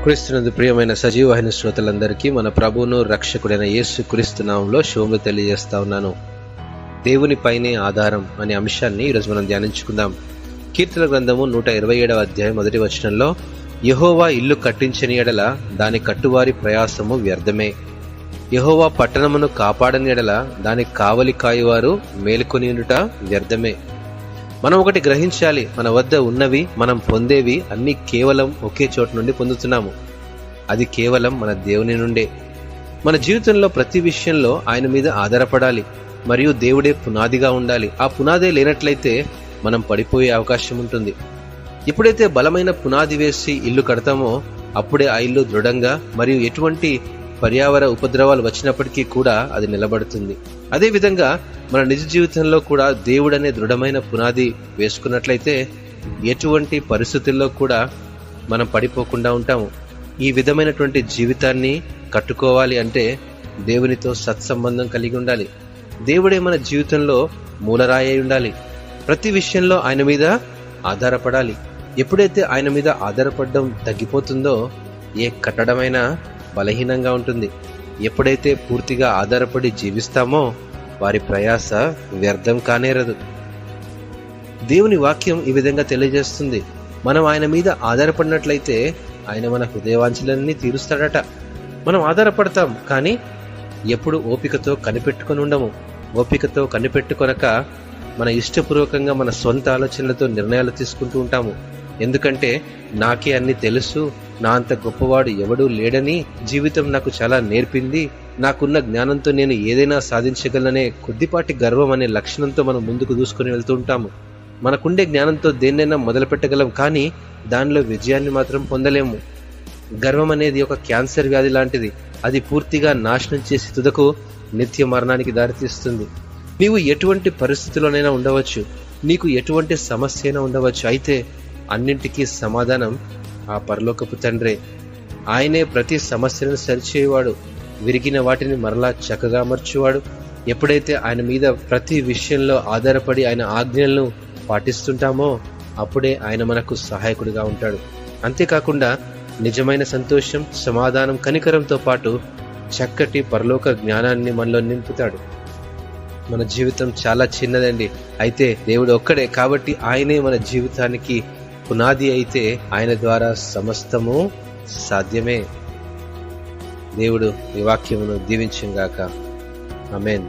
క్రీస్తునందు ప్రియమైన సజీవమైన శ్రోతలందరికీ మన ప్రభువును రక్షకుడైన యేసు క్రీస్తు నామములో శుభములు తెలియజేస్తా ఉన్నాను. దేవుని పైనే ఆధారం అనే అంశాన్ని ఈరోజు మనం ధ్యానించుకుందాం. కీర్తన గ్రంథము 127వ అధ్యాయం 1వ వచనంలో, యెహోవా ఇల్లు కట్టించని ఎడల దాని కట్టువారి ప్రయాసము వ్యర్థమే, యెహోవా పట్టణమును కాపాడని ఎడల దాని కావలి కాయువారు మేలుకొనియుట వ్యర్థమే. మనం ఒకటి గ్రహించాలి, మన వద్ద ఉన్నవి, మనం పొందేవి అన్నీ కేవలం ఒకే చోటు నుండి పొందుతున్నాము. అది కేవలం మన దేవుని నుండే. మన జీవితంలో ప్రతి విషయంలో ఆయన మీద ఆధారపడాలి మరియు దేవుడే పునాదిగా ఉండాలి. ఆ పునాదే లేనట్లయితే మనం పడిపోయే అవకాశం ఉంటుంది. ఎప్పుడైతే బలమైన పునాది వేసి ఇల్లు కడతామో అప్పుడే ఆ ఇల్లు దృఢంగా మరియు ఎటువంటి పర్యావరణ ఉపద్రవాలు వచ్చినప్పటికీ కూడా అది నిలబడుతుంది. అదేవిధంగా మన నిజ జీవితంలో కూడా దేవుడనే దృఢమైన పునాది వేసుకున్నట్లయితే ఎటువంటి పరిస్థితుల్లో కూడా మనం పడిపోకుండా ఉంటాము. ఈ విధమైనటువంటి జీవితాన్ని కట్టుకోవాలి అంటే దేవునితో సత్సంబంధం కలిగి ఉండాలి. దేవుడే మన జీవితంలో మూలరాయి ఉండాలి. ప్రతి విషయంలో ఆయన మీద ఆధారపడాలి. ఎప్పుడైతే ఆయన మీద ఆధారపడడం తగ్గిపోతుందో ఏ కట్టడమైనా బలహీనంగా ఉంటుంది. ఎప్పుడైతే పూర్తిగా ఆధారపడి జీవిస్తామో వారి ప్రయాస వ్యర్థం కానేరదు. దేవుని వాక్యం ఈ విధంగా తెలియజేస్తుంది. మనం ఆయన మీద ఆధారపడినట్లయితే ఆయన మన హృదయవాంఛలన్నీ తీరుస్తాడట. మనం ఆధారపడతాం, కానీ ఎప్పుడు ఓపికతో కనిపెట్టుకొని ఉండము. ఓపికతో కనిపెట్టుకొనక మన ఇష్టపూర్వకంగా మన సొంత ఆలోచనలతో నిర్ణయాలు తీసుకుంటూ ఉంటాము. ఎందుకంటే నాకే అన్ని తెలుసు, నా అంత గొప్పవాడు ఎవడూ లేడని, జీవితం నాకు చాలా నేర్పింది, నాకున్న జ్ఞానంతో నేను ఏదైనా సాధించగలననే కొద్దిపాటి గర్వం అనే లక్షణంతో మనం ముందుకు దూసుకొని వెళ్తూ ఉంటాము. మనకుండే జ్ఞానంతో దేన్నైనా మొదలు పెట్టగలం, కానీ దానిలో విజయాన్ని మాత్రం పొందలేము. గర్వం అనేది ఒక క్యాన్సర్ వ్యాధి లాంటిది. అది పూర్తిగా నాశనం చేసి తుదకు నిత్య మరణానికి దారితీస్తుంది. నీవు ఎటువంటి పరిస్థితుల్లోనైనా ఉండవచ్చు, నీకు ఎటువంటి సమస్య అయినా ఉండవచ్చు, అయితే అన్నింటికీ సమాధానం ఆ పరలోకపు తండ్రే. ఆయనే ప్రతి సమస్యను సరిచేయవాడు, విరిగిన వాటిని మరలా చక్కగా అమర్చువాడు. ఎప్పుడైతే ఆయన మీద ప్రతి విషయంలో ఆధారపడి ఆయన ఆజ్ఞలను పాటిస్తుంటామో అప్పుడే ఆయన మనకు సహాయకుడిగా ఉంటాడు. అంతేకాకుండా నిజమైన సంతోషం, సమాధానం, కనికరంతో పాటు చక్కటి పరలోక జ్ఞానాన్ని మనలో నింపుతాడు. మన జీవితం చాలా చిన్నదండి, అయితే దేవుడు ఒక్కడే. కాబట్టి ఆయనే మన జీవితానికి పునాది అయితే ఆయన ద్వారా సమస్తము సాధ్యమే. దేవుడు ఈ వాక్యమును దీవించుగాక. ఆమేన్.